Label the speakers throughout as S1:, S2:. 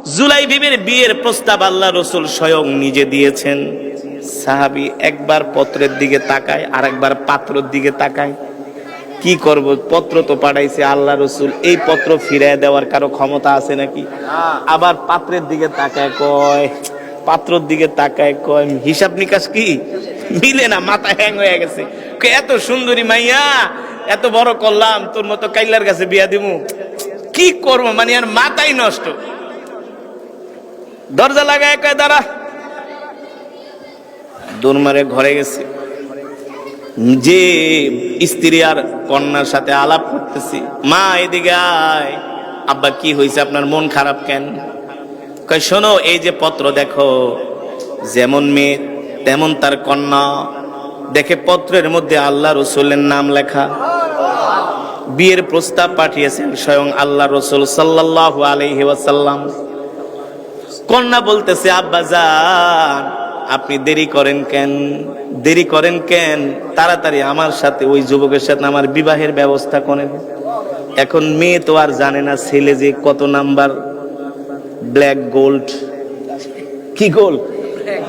S1: জুলাইবিবের বিয়ের প্রস্তাব আল্লাহ রসুল স্বয়ং নিজে দিয়েছেন। সাহাবী একবার পত্রের দিকে তাকায়, আর একবার পাত্রের দিকে তাকায়। কি করব, পত্র তো পাঠাইছে আল্লাহ রসুল, এই পত্র ফিরিয়ে দেওয়ার কারো ক্ষমতা আছে নাকি? আবার পাত্রের দিকে তাকায় কয়, পাত্রের দিকে তাকায় কয়, হিসাব নিকাশ কি মিলে না, মাথা হ্যাং হয়ে গেছে। এত সুন্দরী মাইয়া, এত বড় করলাম, তোর মতো কাইলার কাছে বিয়া দিমু, কি করবো, মানে আর মাথাই নষ্ট। দরজা লাগায় কয় দাঁড়া, দৌড় মারে ঘরে গেছে। যে স্ত্রী আর কন্যার সাথে আলাপ করতেছি, মা এদিকে আয়। আব্বা কি হয়েছে, আপনার মন খারাপ কেন? কয় শোনো, এই যে পত্র দেখো, যেমন মেয়ে তেমন তার কন্যা। দেখে পত্রের মধ্যে আল্লাহ রসুলের নাম লেখা, বিয়ের প্রস্তাব পাঠিয়েছেন স্বয়ং আল্লাহ রসুল সাল্লাল্লাহু আলাইহি ওয়াসাল্লাম। কন্যা বলতেছে, আব্বা জান আপনি দেরি করেন কেন, দেরি করেন কেন, তাড়াতাড়ি আমার সাথে ওই যুবকের সাথে আমার বিবাহের ব্যবস্থা করেন। এখন মেয়ে তো আর জানে না ছেলে যে কত নাম্বার ব্ল্যাক গোল্ড, কি গোল্ড,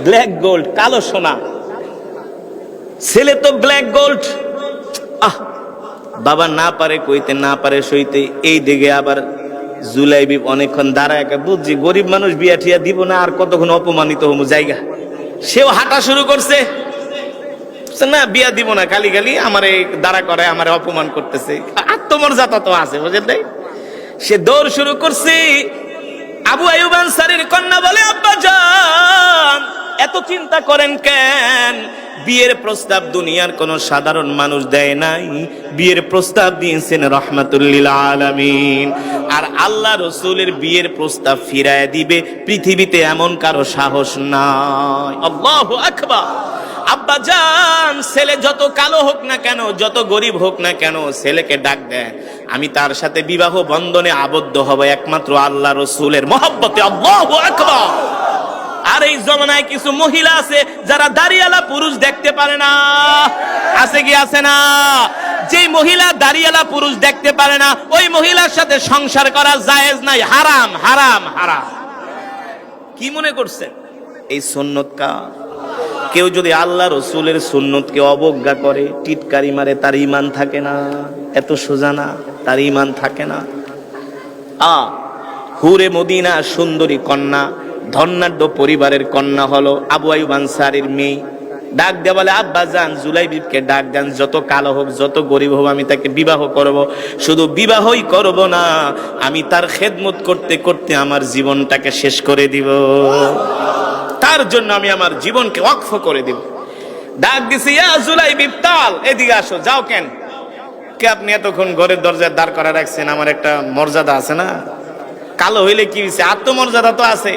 S1: ব্ল্যাক গোল্ড, কালো সোনা। ছেলে তো ব্ল্যাক গোল্ড। বাবা না পারে কইতে, না পারে সইতে। এই দিকে আবার জুলাইবি অনেকক্ষণ দাঁড়ায়, বুঝছি গরিব মানুষ বিয়া ঠিয়া দিব না, আর কতক্ষণ অপমানিত হবো জায়গা। সেও হাঁটা শুরু করছে, না বিয়া দিব না, খালি খালি আমার দাঁড়া করে আমার অপমান করতেছে, আত্মমর্যাদা তো আছে বুঝলেন। সে দৌড় শুরু করছে। আবু আইয়ুব আনসারীর কন্যা বলে, আব্বা জান এত চিন্তা করেন কেন, বিয়ের প্রস্তাব দুনিয়ার কোন সাধারণ মানুষ দেয় নাই, বিয়ের প্রস্তাব দিয়েছেন রাহমাতুল লিল আলামিন। আর আল্লাহ রসুলের বিয়ের প্রস্তাব ফিরায় দিবে পৃথিবীতে এমন কারো সাহস নাই। আল্লাহু আকবার। আব্বা জান ছেলে যত কালো হোক না কেন, যত গরিব হোক না কেন, ছেলেকে ডাক দেন, আমি তার সাথে বিবাহ বন্ধনে আবদ্ধ হব একমাত্র আল্লাহ রসুলের মহব্বতে। আল্লাহু আকবার। আর এই জমানায় কিছু মহিলা আছে যারা দাড়িওয়ালা পুরুষ দেখতে পারে না, আছে কি আছে না? যে মহিলা দাড়িওয়ালা পুরুষ দেখতে পারে না, ওই মহিলার সাথে সংসার করা জায়েজ নাই, হারাম হারাম হারাম। কি মনে করছেন এই সুন্নত কা? কেউ যদি আল্লাহ রসুলের সুন্নতকে অবজ্ঞা করে, টিটকারি মারে, তার ঈমান থাকে না। এত সোজা না, তার ঈমান থাকে না। হুরে মদিনা সুন্দরী কন্যা, ধনাঢ্য পরিবারের কন্যা হলো আবু আইয়ুব আনসারীর মেয়ে। ডাক দিয়ে বলে, আব্বা জান জুলাইবিবকে ডাক দেন, যত কালো হোক, যত গরিব হোক, আমি তাকে বিবাহ করব। শুধু বিবাহই করব না, আমি তার খেদমত করতে করতে আমার জীবনটাকে শেষ করে দিব, তার জন্য আমি আমার জীবনকে ওয়াকফ করে দিব। ডাক দিছে, ইয়া জুলাইবিব তাল, এদিকে আসো। যাও কেন? কে আপনি এতক্ষণ ঘরের দরজায় দাঁড় করা রাখছেন, আমার একটা মর্যাদা আছে না? কালো হইলে কি হয়েছে, আত্মমর্যাদা তো আছে।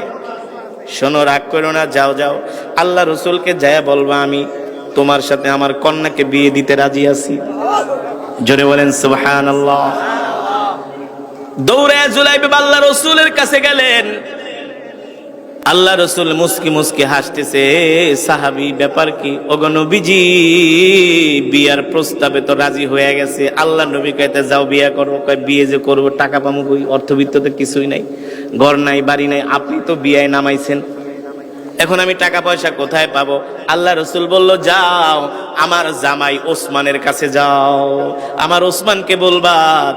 S1: শোনো, রাগ করো না, যাও যাও, আল্লাহ রসুলকে যায় বলবা আমি তোমার সাথে আমার কন্যাকে বিয়ে দিতে রাজি আছি। জোরে বলেন সুবহানাল্লাহ। দৌড়ে জুলাইবিব আল্লাহ রসুলের কাছে গেলেন। আল্লাহ রসুল মুস্কি মুস্কি হাসতেছে। সাহাবী, ব্যাপার কি? ওগো নবীজি, বিয়ার প্রস্তাবে তো রাজি হয়ে গেছে। আল্লাহ নবী কইতে যাও বিয়া করো। কয় বিয়ে যে করবো, টাকা পামু কই? অর্থবিত্ত তো কিছুই নাই, ঘর নাই, বাড়ি নাই, আপনি তো বিয়ায় নামাইছেন, এখন আমি টাকা পয়সা কোথায় পাবো? আল্লাহ রসুল বলল, যাও আমার জামাই ওসমানের কাছে যাও, আমার ওসমানকে বলবা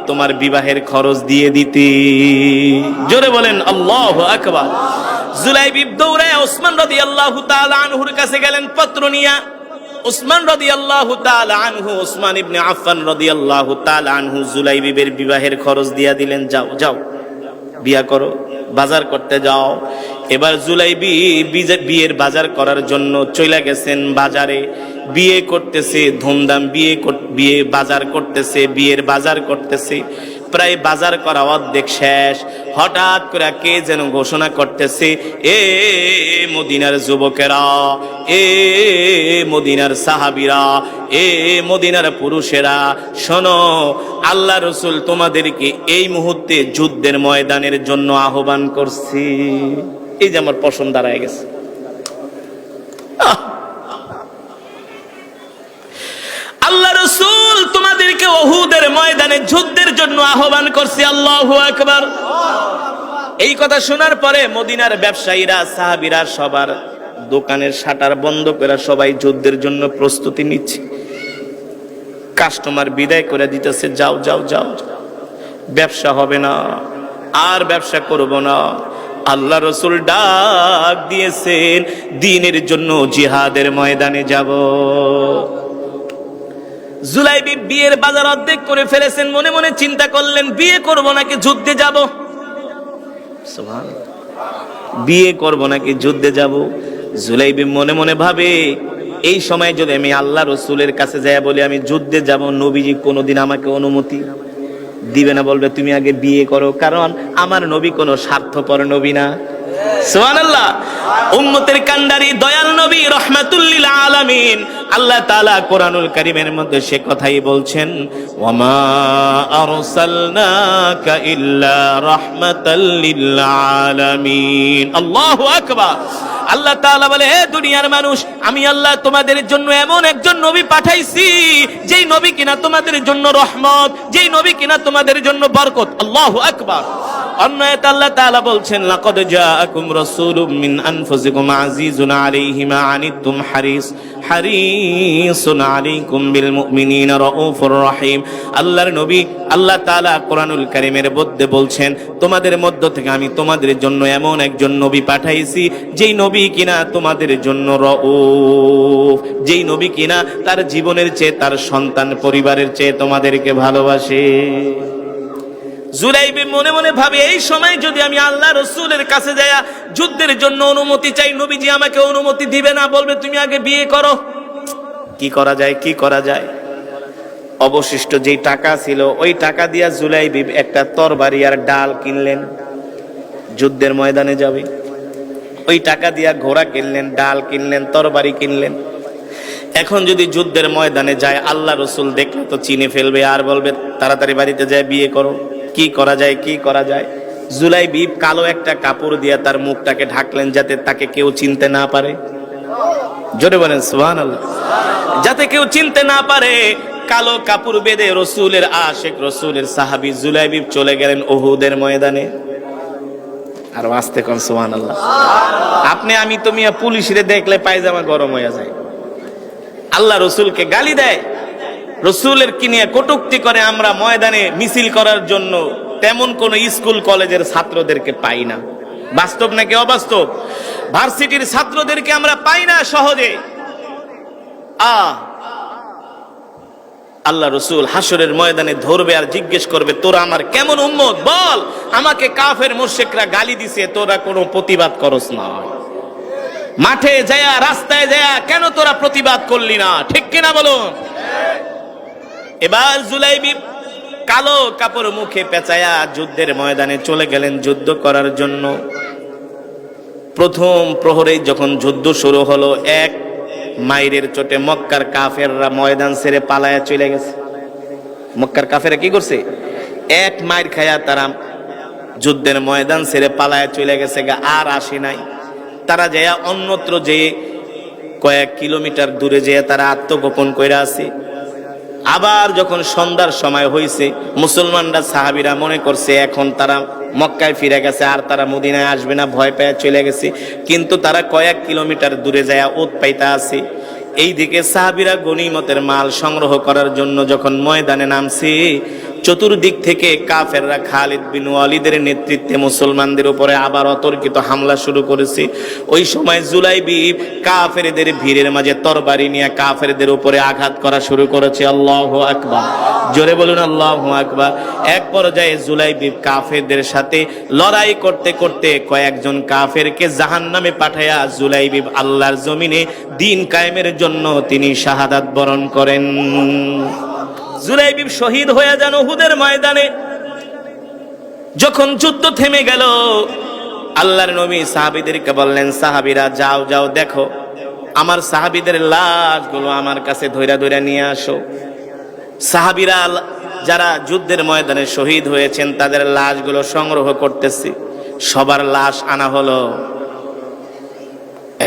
S1: তোমার বিবাহের খরচ দিয়ে দিতে। জোরে বলেন আল্লাহু আকবার। জুলাইবিব দৌড়ে ওসমান রাদিয়াল্লাহু তাআলা আনহুর কাছে গেলেন পত্র নিয়া। ওসমান রাদিয়াল্লাহু তাআলা আনহু, ওসমান ইবনে আফফান রাদিয়াল্লাহু তাআলা আনহু জুলাইবিবের বিবাহের খরচ দিয়া দিলেন। যাও যাও বিয়া করো, বাজার করতে যাও। এবার জুলাইবি বিয়ের বাজার করার জন্য চলে গেছেন বাজারে। বিয়ে করতেছে, ধুমধাম বিয়ে বাজার করতেছে, বিয়ের বাজার করতেছে। প্রায় বাজার করা অর্ধেক শেষ। হঠাৎ করে কে যেন ঘোষণা করতেছে, এ মদিনার যুবকেরা, এ মদিনার সাহাবীরা, এ মদিনার পুরুষেরা, শোনো, আল্লাহ রসুল তোমাদেরকে এই মুহূর্তে যুদ্ধের ময়দানের জন্য আহ্বান করছি। এই যে আমার পছন্দ দাঁড়ায় গেছে। আল্লাহ রসুল তোমাদেরকে উহুদের ময়দানে যুদ্ধের জন্য আহ্বান করছি। আল্লাহু আকবার। এই কথা শোনার পরে মদিনার ব্যবসায়ীরা সাহাবীরা সবার দোকানের শাটার বন্ধ করে সবাই যুদ্ধের জন্য প্রস্তুতি নিচ্ছে। কাস্টমার বিদায় করে দিতেছে, যাও যাও যাও, ব্যবসা হবে না, আর ব্যবসা করব না। আল্লাহ রসুল ডাক দিয়েছেন, দ্বীনের জন্য জিহাদের ময়দানে যাব। জুলাইবি বিয়ের বাজার অর্ধেক করে ফেলেছেন, মনে মনে চিন্তা করলেন বিয়ে করব নাকি যুদ্ধে যাব। বিয়ে করব নাকি যুদ্ধে যাব। জুলাইবি মনে মনে ভাবে, এই সময় যদি আমি আল্লাহ রসুলের কাছে যাই বলি আমি যুদ্ধে যাব, নবীজি কোনোদিন আমাকে অনুমতি দিবে না, বলবে তুমি আগে বিয়ে করো, কারণ আমার নবী কোনো স্বার্থপর নবী না। সুবহানাল্লাহ। উম্মতের কান্ডারি দয়াল নবী রাহমাতুল লিল আলামিন, আল্লাহ তাআলা কোরআনুল কারীমের মধ্যে সে কথাই বলছেন, ওয়ামা আরসালনাকা ইল্লা রাহমাতাল লিল আলামিন। আল্লাহু আকবার। আল্লাহ তাআলা বলে, হে দুনিয়ার মানুষ, আমি আল্লাহ তোমাদের জন্য এমন একজন নবী পাঠাইছি যেই নবী কিনা তোমাদের জন্য রহমত, যেই নবী কিনা তোমাদের জন্য বরকত। আল্লাহু আকবার। অন্য আয়াতে আল্লাহ তাআলা বলছেন, লাকাদ জাআকুম রাসূলুম মিন আনফুসিকুম আজিজুন আলাইহি মা আনিতুম হারিসুন আলাইকুম বিল মুমিনিনা রাউফুর রহিম। আল্লাহর নবী আল্লাহ তাআলা কোরআনুল কারীমের মধ্যে বলছেন, তোমাদের মধ্য থেকে আমি তোমাদের জন্য এমন একজন নবী পাঠাইছি যেই নবী কিনা তোমাদের জন্য রাউফ, যেই নবী কিনা তার জীবনের চেয়ে, তার সন্তান পরিবারের চেয়ে তোমাদেরকে ভালোবাসে। জুলাইবি মনে মনে ভাবে, এই সময় যদি আমি আল্লাহ রসুলের কাছে যাই যুদ্ধের জন্য অনুমতি চাই, নবীজি আমাকে অনুমতি দিবে না, বলবে তুমি আগে বিয়ে করো। কি করা যায়, কি করা যায়। অবশিষ্ট যেই টাকা ছিল ওই টাকা দিয়া জুলাইবি একটা তরবারি আর ডাল কিনলেন, যুদ্ধের ময়দানে যাবে। ওই টাকা দিয়া ঘোড়া কিনলেন, ডাল কিনলেন, তরবারি কিনলেন। এখন যদি যুদ্ধের ময়দানে যায়, আল্লাহ রসুল দেখলে তো চিনে ফেলবে, আর বলবে তাড়াতাড়ি বাড়িতে যায় বিয়ে করো। কি করা যায়, কি করা যায়। জুলাইবি কালো একটা কাপড় দিয়ে তার মুখটাকে ঢাকলেন, যাতে তাকে কেউ চিনতে না পারে। জোরে বলেন সুবহানাল্লাহ। যাতে কেউ চিনতে না পারে, কালো কাপড় বেঁধে রসুলের আশিক, রসুলের সাহাবী জুলাইবি চলে গেলেন উহুদের ময়দানে। আর আস্তে কোন সুবহানাল্লাহ। আপনি আমি তো মিয়া পুলিশরে দেখলে পায়জামা গরম হয়ে যায়। আল্লাহ রসুলকে গালি দেয়, রসুলের কি নিয়ে কটূক্তি করে। আমরা ময়দানে মিছিল করার জন্য তেমন কোন স্কুল কলেজের ছাত্রদেরকে পাই না। বাস্তব নাকি অবাস্তব? ভার্সিটির ছাত্রদেরকে আমরা পাই না সহজে। আল্লাহ রসুল হাসরের ময়দানে ধরবে আর জিজ্ঞেস করবে, তোরা আমার কেমন উম্মত বল। আমাকে কাফের মুশরিকরা গালি দিছে, তোরা কোনো প্রতিবাদ করস না। মাঠে যায়া, রাস্তায় যায়া কেন তোরা প্রতিবাদ করলি না? ঠিক কিনা বলুন। এবার জুলাইবি কালো কাপড় মুখে পেঁচায়া যুদ্ধের ময়দানে চলে গেলেন যুদ্ধ করার জন্য। প্রথম প্রহরে যখন যুদ্ধ শুরু হলো, এক মাইরের চোটে মক্কার কাফেররা ময়দান ছেড়ে পালায়া চলে গেছে। মক্কার কাফেররা কি করছে? এক মাইর খায়া তারা যুদ্ধের ময়দান ছেড়ে পালায়া চলে গেছে, আর আসে নাই। তারা যায়া অন্যত্র যে কয়েক কিলোমিটার দূরে যেয়ে তারা আত্মগোপন কইরা আছে। আবার যখন সন্ধ্যার সময় হয়েছে, মুসলমানরা সাহাবীরা মনে করছে এখন তারা মক্কায় ফিরে গেছে, আর তারা মদিনায় আসবে না, ভয় পেয়ে চলে গেছে। কিন্তু তারা কয়েক কিলোমিটার দূরে যায় ওত পাইতা আছে। এইদিকে সাহাবীরা গনিমতের মাল সংগ্রহ করার জন্য যখন ময়দানে নামছে, চতুর্দিক থেকে কাফেররা খালিদ বিন ওয়ালিদের নেতৃত্বে মুসলমানদের উপরে আবার অতর্কিত হামলা শুরু করেছে। ওই সময় জুলাইবি কাফেরদের ভিড়ের মাঝে তরবারি নিয়ে কাফেরদের উপরে আঘাত করা শুরু করেছে। আল্লাহু আকবার। জোরে বলুন আল্লাহু আকবার। এক পর্যায়ে জুলাইবি কাফেরদের সাথে লড়াই করতে করতে কয়েকজন কাফেরকে জাহান্নামে পাঠায়া জুলাইবি আল্লাহর জমিনে দ্বীন কায়েমের জন্য তিনি শাহাদাত বরণ করেন। জুলাইবি শহীদ হয়ে যান উহুদের ময়দানে। যখন যুদ্ধ থেমে গেল, আল্লাহর নবী সাহাবীদেরকে বললেন, সাহাবীরা যাও যাও দেখো, আমার সাহাবীদের লাশগুলো আমার কাছে ধইরা ধইরা নিয়ে আসো। সাহাবীরা যারা যুদ্ধের ময়দানে শহীদ হয়েছেন তাদের লাশগুলো সংগ্রহ করতেছে। সবার লাশ আনা হলো।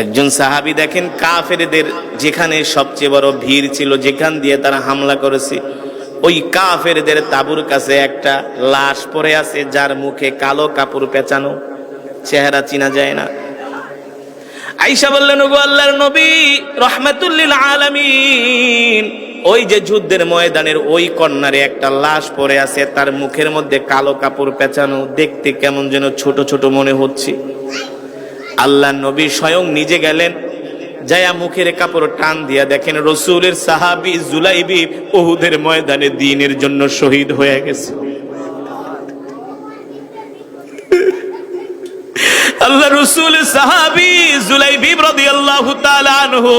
S1: একজন সাহাবী দেখেন কাফেরদের যেখানে সবচেয়ে বড় ভিড় ছিল, যেখান দিয়ে তারা হামলা করেছে, ওই কাফেরদের তাঁবুর কাছে একটা লাশ পড়ে আছে, যার মুখে কালো কাপড় পেঁচানো, চেহারা চিনা যায় না। আয়েশা বললেন, ওগো আল্লাহর নবী রাহমাতুল লিল আলামিন, ওই যে যুদ্ধের ময়দানের ওই কর্নারে একটা লাশ পড়ে আছে, তার মুখের মধ্যে কালো কাপড় পেঁচানো, দেখতে কেমন যেন ছোট ছোট মনে হচ্ছে। আল্লাহর নবী স্বয়ং নিজে গেলেন, যায়া মুখের কাপড় টান দিয়া দেখেন রাসূলের সাহাবী জুলাইবিব উহুদের ময়দানে দ্বীনের জন্য শহীদ হয়ে গেছে। আল্লাহ রাসূলের সাহাবী জুলাইবিব রাদিয়াল্লাহু তাআলা আনহু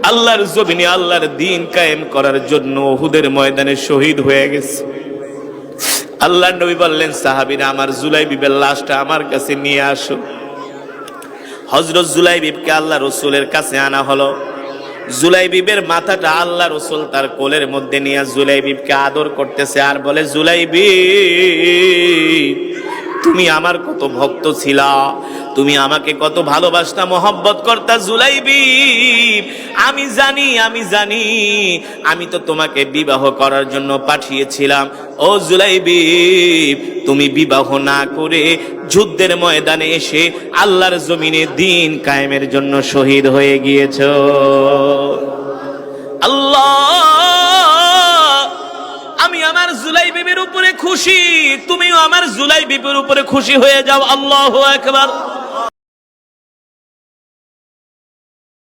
S1: আল্লাহর জমিনে আল্লাহর দ্বীন কায়েম করার জন্য উহুদের ময়দানে শহীদ হয়ে গেছে। আল্লাহর নবী বললেন, সাহাবীরা আমার জুলাইবিবের লাশটা আমার কাছে নিয়ে আসো। হযরত জুলাইবিবকে আল্লাহ রাসূলের কাছে আনা হলো। জুলাইবিবের মাথাটা আল্লাহ রাসূল তার কোলের মধ্যে নিয়ে জুলাইবিবকে আদর করতেছে আর বলে, জুলাইবিব তুমি আমার কত ভক্ত ছিলা, তুমি আমাকে কত ভালোবাসতা, মহব্বত করতা জুলাইবিব। আমি জানি আমি তো তোমাকে বিবাহ করার জন্য পাঠিয়েছিলাম। ও জুলাইবিব, তুমি বিবাহ না করে যুদ্ধের ময়দানে এসে আল্লাহর জমিনে দ্বীন কায়েমের জন্য শহীদ হয়ে গিয়েছো। আল্লাহ, আমি আমার জুলাইবিবের উপরে খুশি, তুমিও আমার জুলাইবিবের উপরে খুশি হয়ে যাও। আল্লাহু আকবার।